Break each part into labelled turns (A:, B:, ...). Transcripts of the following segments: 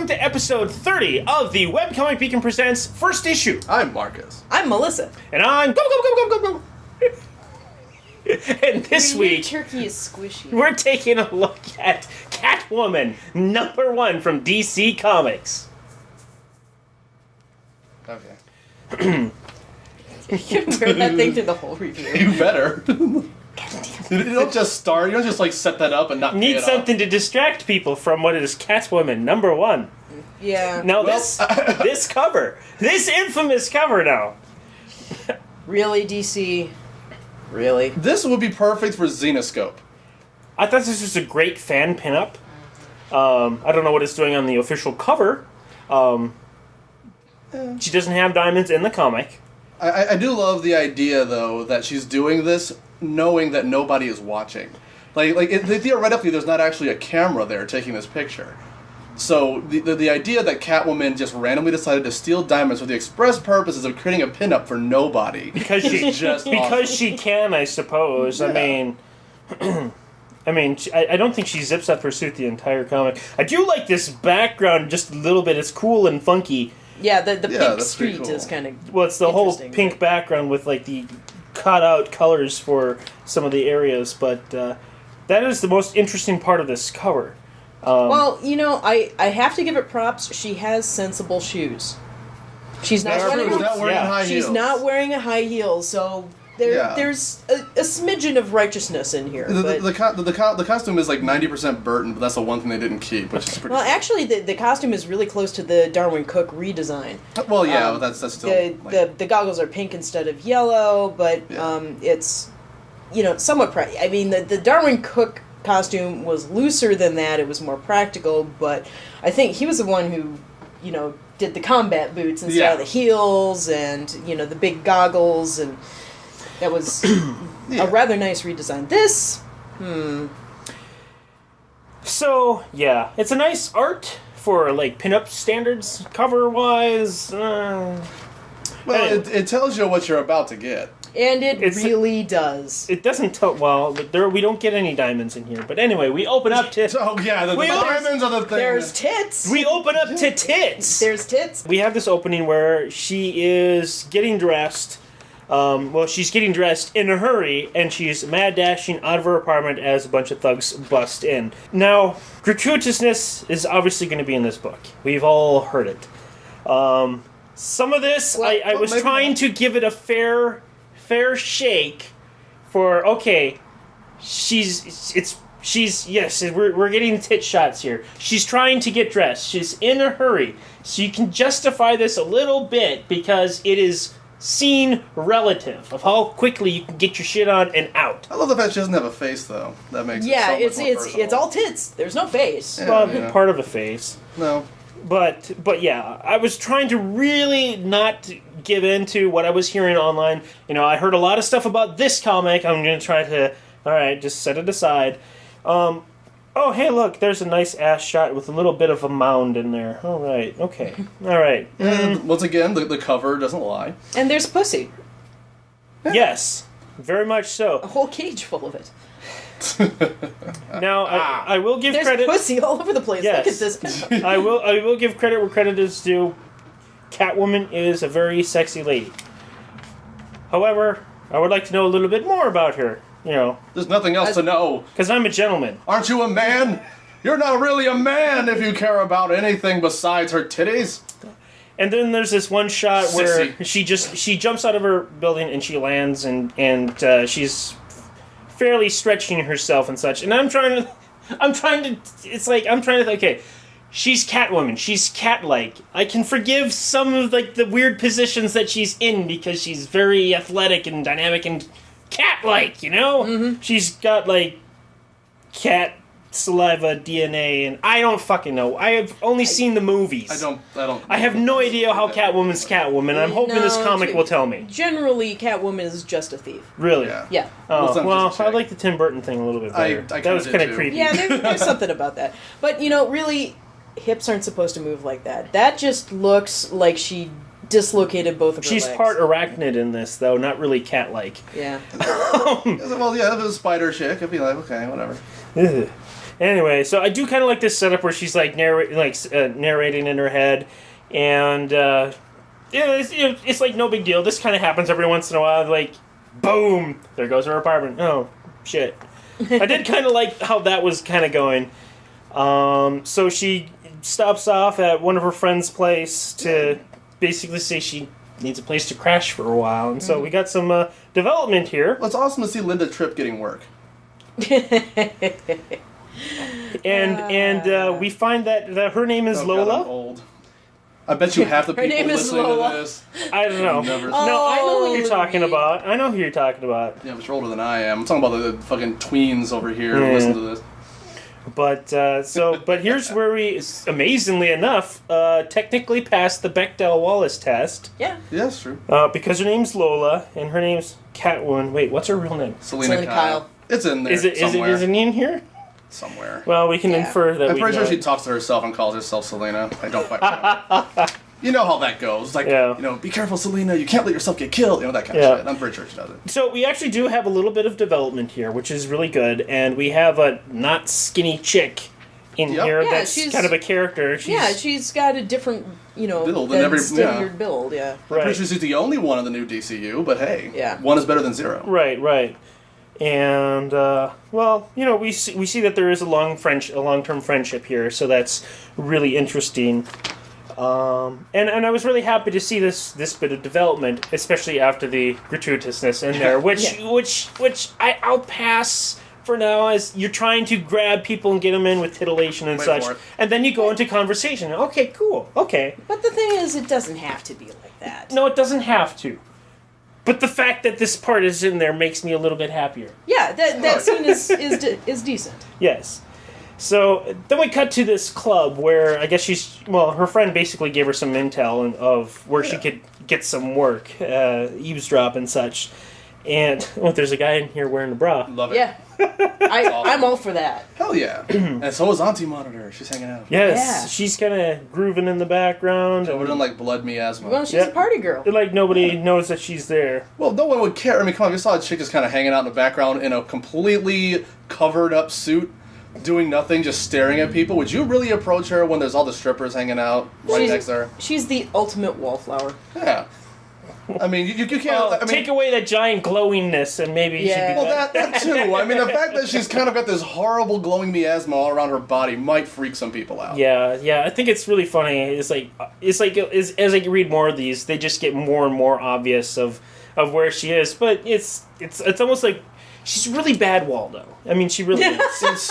A: welcome to episode 30 of the Webcomic Beacon Presents First Issue.
B: I'm Marcus.
C: I'm Melissa.
A: And I'm go. And this week,
C: turkey is squishy.
A: we're taking a look at Catwoman, #1 from DC Comics.
B: Okay.
C: You can wear that thing through the whole review.
B: You better. You don't just start. You don't just like set that up and not
A: Need
B: pay it
A: something to distract people from what is Catwoman, #1.
C: Yeah.
A: Now
B: Well,
A: this cover, this infamous cover now.
C: Really, DC? Really?
B: This would be perfect for Xenoscope.
A: I thought this was a great fan pinup. I don't know what it's doing on the official cover. She doesn't have diamonds in the comic.
B: I do love the idea though that she's doing this knowing that nobody is watching. Theoretically, there's not actually a camera there taking this picture. So the idea that Catwoman just randomly decided to steal diamonds for the express purposes of creating a pinup for nobody
A: Because
B: is just
A: because
B: awesome.
A: she can, I suppose.
B: Yeah.
A: I mean, I don't think she zips up her suit the entire comic. I do like this background just a little bit. It's cool and funky.
C: Yeah, the pink
B: that's pretty
C: street
B: cool.
C: is kind of
A: Well, it's the whole
C: interesting,
A: pink
C: but-
A: background with like the cut out colors for some of the areas, but that is the most interesting part of this cover.
C: Well, you know, I have to give it props. She has sensible shoes. She's not
B: That's true.
C: wearing
B: She's not wearing
A: Yeah.
B: high heels.
C: She's not wearing a high heel, so there's a smidgen of righteousness in here. but,
B: The costume is like 90% Burton, but that's the one thing they didn't keep, which is pretty.
C: well, actually, the costume is really close to the Darwin Cook redesign.
B: Well, yeah, that's still.
C: The goggles are pink instead of yellow, but
B: Yeah.
C: it's somewhat. I mean, the Darwin Cook costume was looser than that. It was more practical, but I think he was the one who did the combat boots instead
B: Yeah.
C: of the heels, and the big goggles, and that was
B: Yeah.
C: a rather nice redesign. This,
A: So, yeah, it's a nice art for, like, pinup standards, cover-wise.
B: Well, it tells you what you're about to get.
C: and it
A: It's-
C: really does.
A: It doesn't tell... Well, we don't get any diamonds in here. But anyway, we open up to...
B: Oh yeah, the
A: Well,
B: diamonds are the thing.
C: There's tits.
A: We open up to tits!
C: There's tits.
A: We have this opening where she is getting dressed. She's getting dressed in a hurry, and she's mad dashing out of her apartment as a bunch of thugs bust in. Now, gratuitousness is obviously going to be in this book. We've all heard it. Some of this, I was
B: maybe
A: trying
B: not.
A: to give it a fair shake for, okay, we're getting tit shots here. She's trying to get dressed. She's in a hurry. So you can justify this a little bit because it is scene relative of how quickly you can get your shit on and out.
B: I love the fact she doesn't have a face though. That makes
C: Yeah,
B: it so much more
C: it's all tits. There's no face.
B: Yeah.
A: Well, part of a face.
B: No.
A: But yeah, I was trying to really not give in to what I was hearing online. I heard a lot of stuff about this comic. I'm going to try to, alright, just set it aside. Oh, hey, look, there's a nice ass shot with a little bit of a mound in there. Alright, okay. Alright.
B: And once again, the cover doesn't lie.
C: And there's pussy.
A: Yes, very much
C: A
A: so.
C: whole cage full of it.
A: Now, I will give
C: There's
A: credit.
C: pussy all over the place.
A: Yes.
C: Look at this.
A: I will give credit where credit is due. Catwoman is a very sexy lady. However, I would like to know a little bit more about her.
B: There's nothing else to know.
A: Because I'm a gentleman.
B: Aren't you a man? You're not really a man if you care about anything besides her titties.
A: And then there's this one shot where
B: Sissy.
A: she jumps out of her building and she lands and she's fairly stretching herself and such. And I'm trying to okay, she's Catwoman. She's cat-like. I can forgive some of the weird positions that she's in because she's very athletic and dynamic and cat-like, Mm-hmm. She's got cat saliva DNA, and I don't fucking know. I have only seen the movies.
B: I
A: have no idea how Catwoman's Catwoman. I'm hoping this comic will tell me.
C: Generally, Catwoman is just a thief.
A: Really?
B: Yeah.
C: Yeah.
A: Oh,
B: Well,
A: well,
B: it's
A: I
B: not
A: like the Tim Burton thing a little bit better.
B: I
A: that was
B: kinda
A: kind of
B: did, too.
A: creepy.
C: Yeah, there's something about that. But, really, hips aren't supposed to move like that. That just looks like she dislocated both of her
A: She's
C: legs.
A: part arachnid in this, though, not really cat-like.
C: Yeah.
B: Well, yeah, if it was a spider chick, I'd be like, okay, whatever.
A: Ugh. Anyway, so I do kind of like this setup where she's like narrating in her head, and it's like no big deal. This kind of happens every once in a while. Like, boom, there goes her apartment. Oh shit! I did kind of like how that was kind of going. So she stops off at one of her friend's place to basically say she needs a place to crash for a while, and so we got some development here.
B: Well, it's awesome to see Linda Tripp getting work.
A: And we find that her name is Lola.
B: God, I'm old. I bet you half the
C: Her
B: people
C: name is
B: listening
C: Lola.
B: to this.
A: I don't know.
B: Never
A: No, I know what you're talking
C: Louis.
A: about. I know who you're talking about.
B: Yeah, but you're older than I am. I'm talking about the fucking tweens over here who
A: Yeah.
B: listen to this.
A: But but here's where we, amazingly enough, technically passed the Bechdel-Wallace test
C: Yeah.
B: Yeah, that's true.
A: because her name's Lola and her name's Catwoman. Wait, what's her real name?
B: Selena
C: Selena
B: Kyle.
C: Kyle.
B: It's in there
A: Is it
B: somewhere.
A: is it in here?
B: Somewhere.
A: Well, we can
C: Yeah.
A: infer that.
B: I'm
A: we
B: pretty
A: know
B: sure she
A: it.
B: talks to herself and calls herself Selena. I don't quite know. You know how that goes. It's like,
A: Yeah.
B: be careful, Selena. You can't let yourself get killed. That kind of
A: Yeah.
B: shit. I'm pretty sure she does it.
A: So we actually do have a little bit of development here, which is really good, and we have a not skinny chick in
B: Yep.
A: here
C: Yeah,
A: that's
C: she's-
A: kind of a character.
C: She's got a different,
B: Build
C: than
B: in every-
C: standard build, yeah.
B: I'm
A: Right.
B: pretty sure she's the only one in the new DCU, but hey,
C: Yeah.
B: one is better than zero.
A: Right. And we see that there is a long-term friendship here, so that's really interesting. And I was really happy to see this bit of development, especially after the gratuitousness in there, which I'll pass for now, as you're trying to grab people and get them in with titillation and
B: Wait
A: such,
B: for it.
A: and then you go into conversation. Okay, cool. Okay,
C: But the thing is, it doesn't have to be like that.
A: no, it doesn't have to. But the fact that this part is in there makes me a little bit happier.
C: Yeah, that scene is decent.
A: Yes. So then we cut to this club where I guess her friend basically gave her some intel of where she could get some work, eavesdrop and such. And there's a guy in here wearing a bra.
B: Love it.
C: Yeah. I'm all for that.
B: Hell yeah. And so is Auntie Monitor. She's hanging out.
A: Yes,
C: Yeah.
A: she's kind of grooving in the background.
B: Covered in like blood miasma.
C: Well, she's
A: Yep.
C: a party girl.
A: Like nobody knows that she's there.
B: Well, no one would care. I mean, come on, if you saw a chick just kind of hanging out in the background in a completely covered up suit, doing nothing, just staring at people, would you really approach her when there's all the strippers hanging out right next to her?
C: She's the ultimate wallflower.
B: Yeah. I mean, you can't.
A: Well,
B: I mean,
A: take away that giant glowingness and maybe
C: Yeah.
A: she'd be
B: well, that too. I mean, the fact that she's kind of got this horrible glowing miasma all around her body might freak some people out.
A: Yeah. I think it's really funny. It's like as I read more of these, they just get more and more obvious of where she is. But it's almost like she's really bad Waldo. I mean, she really is.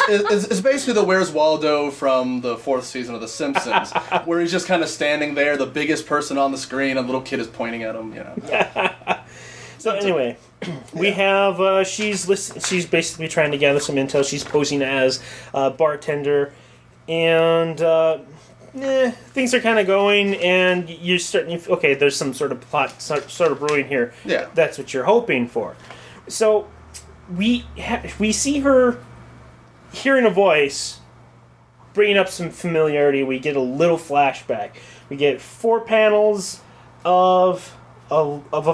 B: It's basically the Where's Waldo from the 4th season of The Simpsons, where he's just kind of standing there, the biggest person on the screen, and a little kid is pointing at him.
A: So anyway, we have she's basically trying to gather some intel. She's posing as a bartender, and things are kind of going, and you're starting. Okay, there's some sort of plot sort of brewing here.
B: Yeah.
A: That's what you're hoping for. So we see her hearing a voice, bringing up some familiarity. We get a little flashback. We get 4 panels of a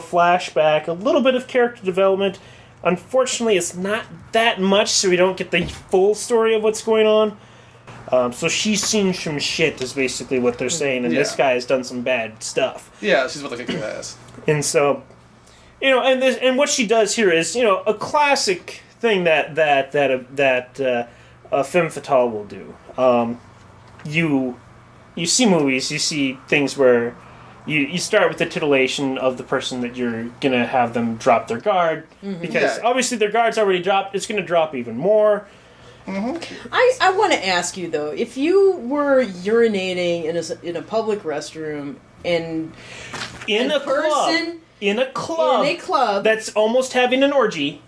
A: flashback, a little bit of character development. Unfortunately, it's not that much, so we don't get the full story of what's going on. So she's seen some shit, is basically what they're saying, and this
B: Yeah.
A: guy has done some bad stuff.
B: Yeah, she's about to kick his ass.
A: And so, and what she does here is, a classic thing that a femme fatale will do. You see movies, you see things where you start with the titillation of the person that you're gonna have them drop their guard, because
B: Yeah.
A: obviously their guard's already dropped. It's gonna drop even more.
C: I want to ask you though, if you were urinating in a public restroom and
A: In a
C: person in a club,
A: that's almost having an orgy,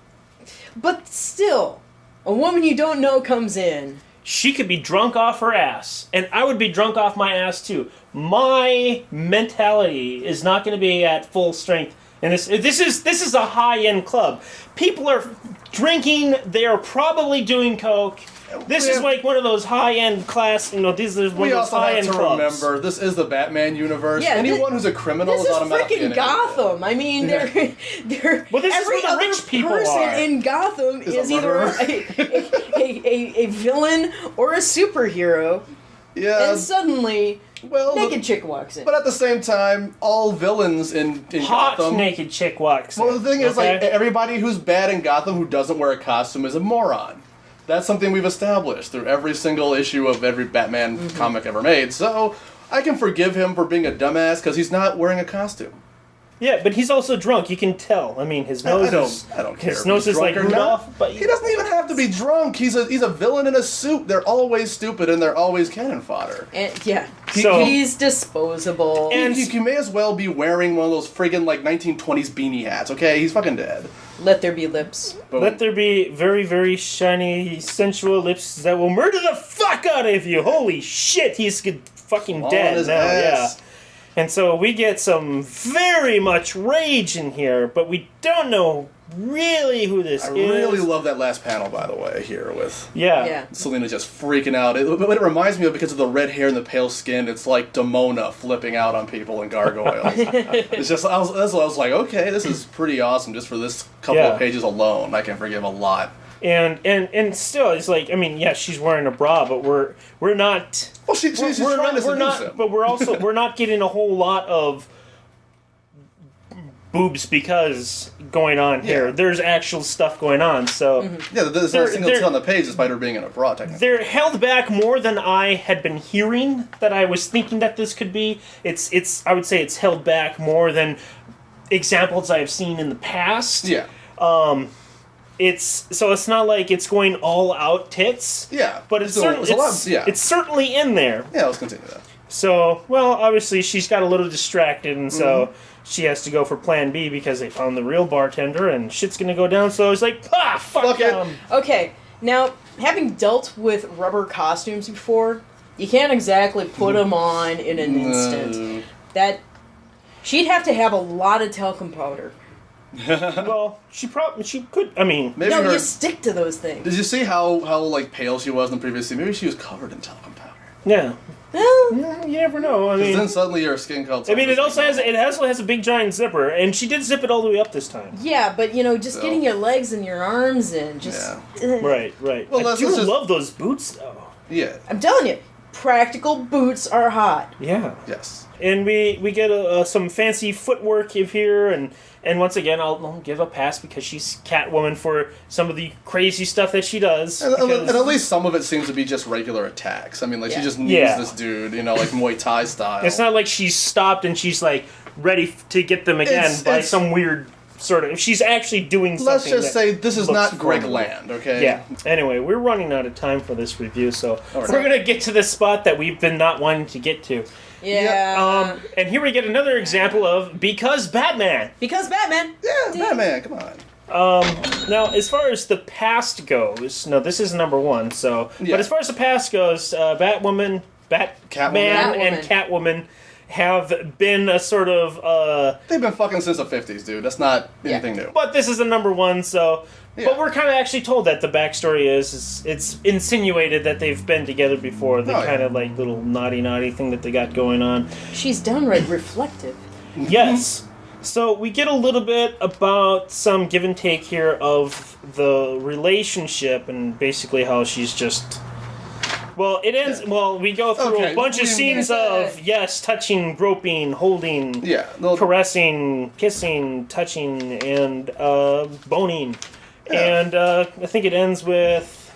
C: but still, a woman you don't know comes in.
A: she could be drunk off her ass, and I would be drunk off my ass too. My mentality is not going to be at full strength And this is a high-end club. People are drinking. They are probably doing coke. This is like one of those high-end class. This is one of those high-end clubs.
B: We also have to remember this is the Batman universe.
C: Yeah,
B: anyone who's a criminal is automatically
C: freaking Gotham. I mean, they're
A: well, this
C: every
A: is where the rich people
C: person
A: are.
C: in Gotham is either a villain or a superhero.
B: Yeah.
C: And suddenly, naked chick walks in.
B: But at the same time, all villains in
A: Hot
B: Gotham.
A: naked chick walks in.
B: Well, the thing is,
A: okay?
B: like, everybody who's bad in Gotham who doesn't wear a costume is a moron. That's something we've established through every single issue of every Batman comic ever made. So I can forgive him for being a dumbass because he's not wearing a costume.
A: Yeah, but he's also drunk. You can tell. I mean, his nose
B: I don't care.
A: His nose is like Rudolph, but
B: he doesn't even have to be drunk. He's a villain in a suit. They're always stupid and they're always cannon fodder.
C: And, he's disposable.
B: And he may as well be wearing one of those friggin' like 1920s beanie hats. Okay, he's fucking dead.
C: Let there be lips.
B: Boom.
A: Let there be very, very shiny, sensual lips that will murder the fuck out of you. Holy shit, he's fucking
B: On
A: dead
B: his
A: now.
B: ass.
A: Yeah. And so we get some very much rage in here, but we don't know really who this is.
B: I really love that last panel, by the way, here with
A: Yeah.
B: Selena just freaking out. What it reminds me of, because of the red hair and the pale skin, it's like Demona flipping out on people in Gargoyles. It's just, I was like, okay, this is pretty awesome just for this couple of pages alone. I can forgive a lot.
C: And
A: still, it's like, I mean, yeah, she's wearing a bra, but we're not.
B: Well, she's trying to seduce him.
A: But we're not getting a whole lot of boobs because going on here.
B: Yeah.
A: There's actual stuff going on. So
B: Yeah, there's not a single tit on the page despite her being in a bra, technically.
A: they're held back more than I had been hearing that I was thinking that this could be. It's I would say it's held back more than examples I've seen in the past.
B: Yeah.
A: It's not like it's going all out tits.
B: Yeah.
A: But it's certainly in there.
B: Yeah, let's continue that.
A: So, well, obviously she's got a little distracted, and so she has to go for Plan B because they found the real bartender, and shit's gonna go down. So it's like, fuck
B: it.
C: Okay, now, having dealt with rubber costumes before, you can't exactly put them on in an instant. She'd have to have a lot of talcum powder.
A: Well, she could. I mean,
B: Maybe
C: you stick to those things.
B: Did you see how like pale she was in the previous scene? Maybe she was covered in talcum powder.
A: yeah.
C: Well,
A: You never know. I mean,
B: Then suddenly your skin color.
A: I mean, it also has a big giant zipper, and she did zip it all the way up this time.
C: yeah, but just getting your legs and your arms in,
A: Right.
B: Well,
A: I
B: let's
A: do
B: just-
A: love those boots, though.
B: Yeah.
C: I'm telling you, practical boots are hot.
A: Yeah.
B: Yes.
A: And we get some fancy footwork here, and once again, I'll give a pass because she's Catwoman for some of the crazy stuff that she does.
B: And at least some of it seems to be just regular attacks. I mean, like, she just knees this dude, like Muay Thai style.
A: It's not like she's stopped and she's, like, ready to get them again by some weird sort of... She's actually doing something.
B: Let's just say this is not Greg
A: formidable.
B: Land, okay?
A: Yeah. Anyway, we're running out of time for this review, so
B: right.
A: we're going to get to the spot that we've been not wanting to get to.
C: Yeah.
A: And here we get another example of Because Batman.
C: Because Batman.
B: Yeah, Batman, come on.
A: Now, as far as the past goes, no, this is number one, so...
B: Yeah.
A: But as far as the past goes, Batwoman, Catman, and Catwoman have been a sort of...
B: They've been fucking since the 50s, dude. That's not anything new.
A: But this is the number one, so...
B: Yeah.
A: But we're kind of actually told that the backstory is it's insinuated that they've been together before. The kind of like little naughty thing that they got going on.
C: She's downright reflective.
A: Yes. So we get a little bit about some give and take here of the relationship and basically how she's just... Well, it ends... Yeah. Well, we go through a bunch of scenes of, touching, groping, holding, caressing, kissing, touching, and boning. Yeah. And I think it ends with...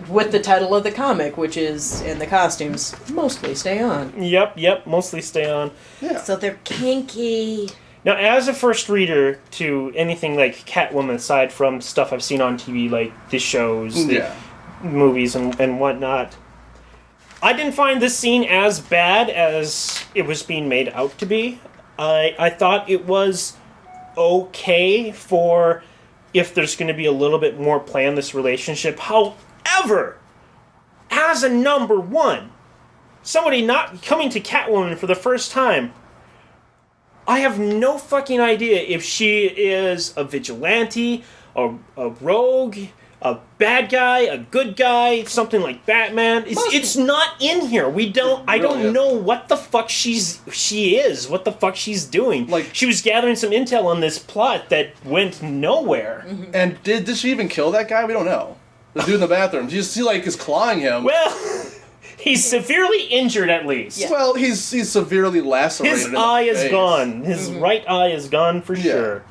C: with the title of the comic, which is, and the costumes, mostly stay on.
A: Yep, mostly stay on.
B: Yeah.
C: So they're kinky.
A: Now, as a first reader to anything like Catwoman, aside from stuff I've seen on TV, like the shows, the movies, and whatnot, I didn't find this scene as bad as it was being made out to be. I thought it was okay for if there's going to be a little bit more play on this relationship. However, as a number one, somebody not coming to Catwoman for the first time, I have no fucking idea if she is a vigilante, a rogue, a bad guy, a good guy, something like Batman. It's not in here. I don't know what the fuck she is, what the fuck she's doing.
B: Like,
A: she was gathering some intel on this plot that went nowhere.
B: And did she even kill that guy? We don't know. The dude in the bathroom. You see, like, is clawing him.
A: Well, he's severely injured at least.
C: Yeah.
B: Well, he's severely lacerated.
A: His
B: in the
A: eye is
B: face.
A: gone. His right eye is gone for sure.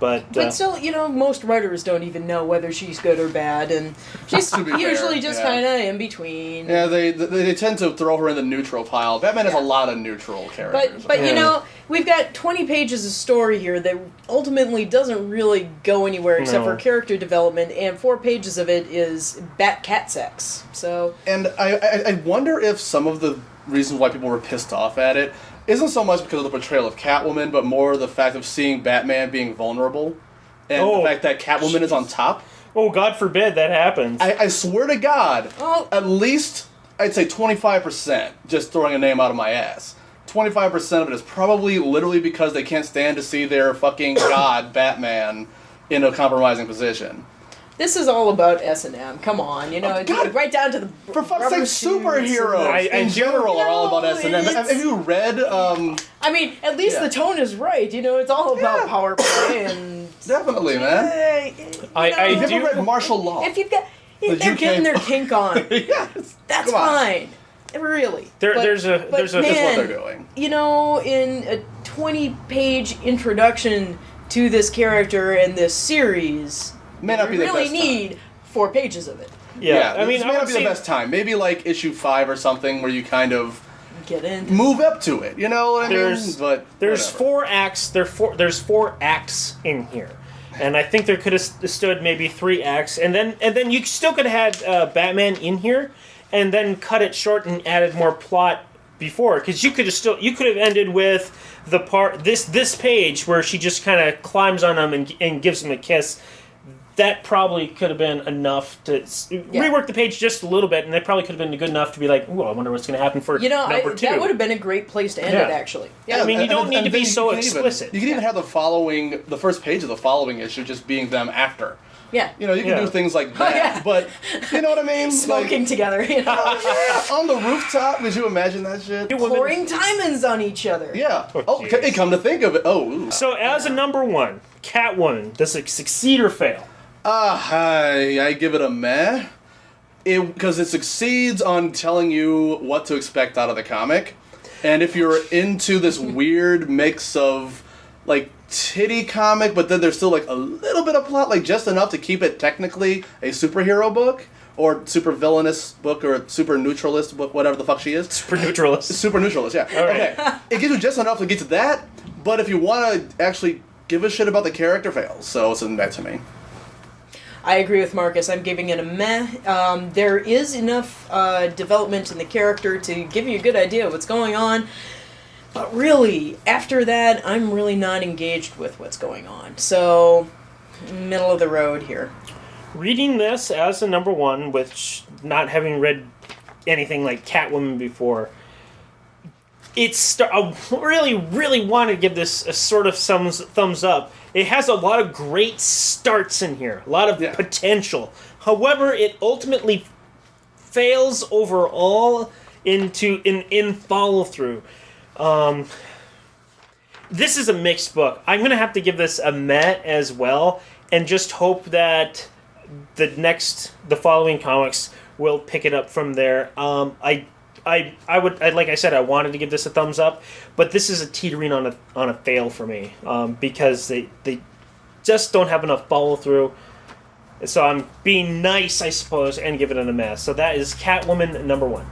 C: But still, most writers don't even know whether she's good or bad, and she's usually just kind of in between.
B: Yeah, they tend to throw her in the neutral pile. Batman has a lot of neutral characters.
C: But we've got 20 pages of story here that ultimately doesn't really go anywhere except for character development, and 4 pages of it is bat-cat sex. So,
B: and I wonder if some of the reasons why people were pissed off at it isn't so much because of the portrayal of Catwoman, but more the fact of seeing Batman being vulnerable, and the fact that Catwoman is on top.
A: Oh, God forbid that happens.
B: I swear to God, at least, I'd say 25%, just throwing a name out of my ass. 25% of it is probably literally because they can't stand to see their fucking god, Batman, in a compromising position.
C: this is all about S&M. Come on,
B: God,
C: right down to the
B: for fuck's sake, superheroes in general are all about S&M. Have you read?
C: I mean, at least the tone is right. It's all about power play and
B: definitely, man.
A: I
B: do read martial law.
C: If you've got, if they're getting their kink on, that's fine. Really,
A: there's a
B: that's what they're doing.
C: In a 20-page introduction to this character and this series,
B: may not be the
C: really
B: best
C: need
B: time.
C: 4 pages of it.
B: Yeah,
A: I mean,
B: this may not be the best time. Maybe like issue 5 or something where you kind of
C: get in,
B: move up to it. You know what I mean? But
A: there's
B: whatever.
A: 4 acts. There's 4 acts in here. And I think there could have stood maybe 3 acts, and then you still could have had Batman in here, and then cut it short and added more plot before, because you could have ended with the part this page where she just kind of climbs on him and gives him a kiss. That probably could have been enough to rework the page just a little bit, and that probably could have been good enough to be like, ooh, I wonder what's going to happen for number 2.
C: That would have been a great place to end it, actually.
A: Yeah, I mean, you don't need to be so explicit.
B: You can even have the first page of the following issue just being them after.
C: Yeah.
B: You can do things like that, but you know what I mean?
C: Smoking together,
B: on the rooftop, could you imagine that shit?
C: Pouring diamonds on each other.
B: Yeah. Hey, come to think of it.
A: So, as a number 1, Catwoman, does it succeed or fail?
B: I give it a meh. Because it succeeds on telling you what to expect out of the comic. And if you're into this weird mix of, like, titty comic, but then there's still, like, a little bit of plot, like, just enough to keep it technically a superhero book, or super villainous book, or super neutralist book, whatever the fuck she is.
A: Super neutralist.
B: Super neutralist, yeah.
A: All right.
B: Okay. It gives you just enough to get to that, but if you want to actually give a shit about the character, fails. So it's a meh to me.
C: I agree with Marcus. I'm giving it a meh. There is enough development in the character to give you a good idea of what's going on. But really, after that, I'm really not engaged with what's going on. So, middle of the road here.
A: Reading this as a number 1, which not having read anything like Catwoman before, I really, really want to give this a sort of thumbs up. It has a lot of great starts in here, a lot of potential. However, it ultimately fails overall in follow through. This is a mixed book. I'm gonna have to give this a meh as well, and just hope that the following comics will pick it up from there. Like I said, I wanted to give this a thumbs up, but this is a teetering on a fail for me, because they just don't have enough follow through. So I'm being nice, I suppose, and giving it a mess. So that is Catwoman number 1.